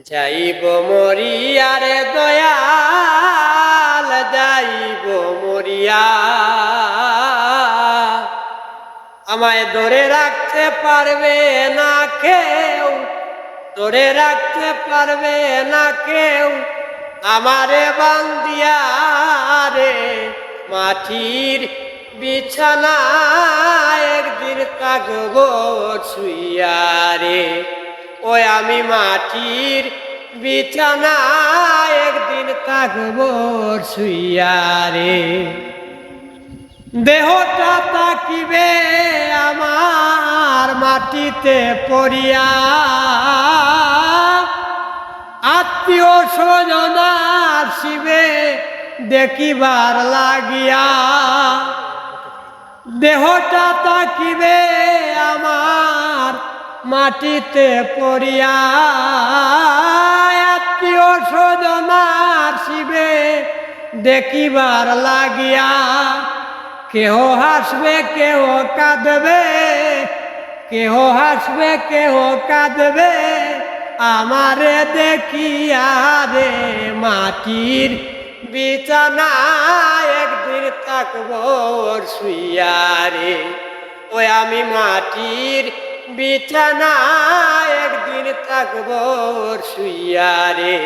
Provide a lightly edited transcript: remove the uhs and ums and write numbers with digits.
যাইব মরিয়া রে দয়াল, যাইব মরিয়া। আমায় ধরে রাখতে পারবে না কেউ, ধরে রাখতে পারবে না কেউ আমারে বান্দিয়া রে। মাটির বিছানা একদিন থাকবো শুইয়া রে। ওই আমি মাটির বিছানা একদিন থাকবো শুইয়া রে। দেহটা তাকিবে আমার মাটিতে পড়িয়া, আত্মীয় স্বজন আসিবে দেখিবার লাগিয়া। দেহটা তাকিবে আমার মাটিতে পড়িয়া, আত্মীয় স্বজন আসিবে দেখিবার লাগিয়া। কেহ হাসবে কেহ কাঁদবে, কেহ হাসবে কেহ কাঁদবে আমারে দেখিয়া রে। মাটির বিছানা একদিন থাকবো শুইয়া রে। ওই আমি মাটির বিছানা একদিন থাকবো শুইয়া রে।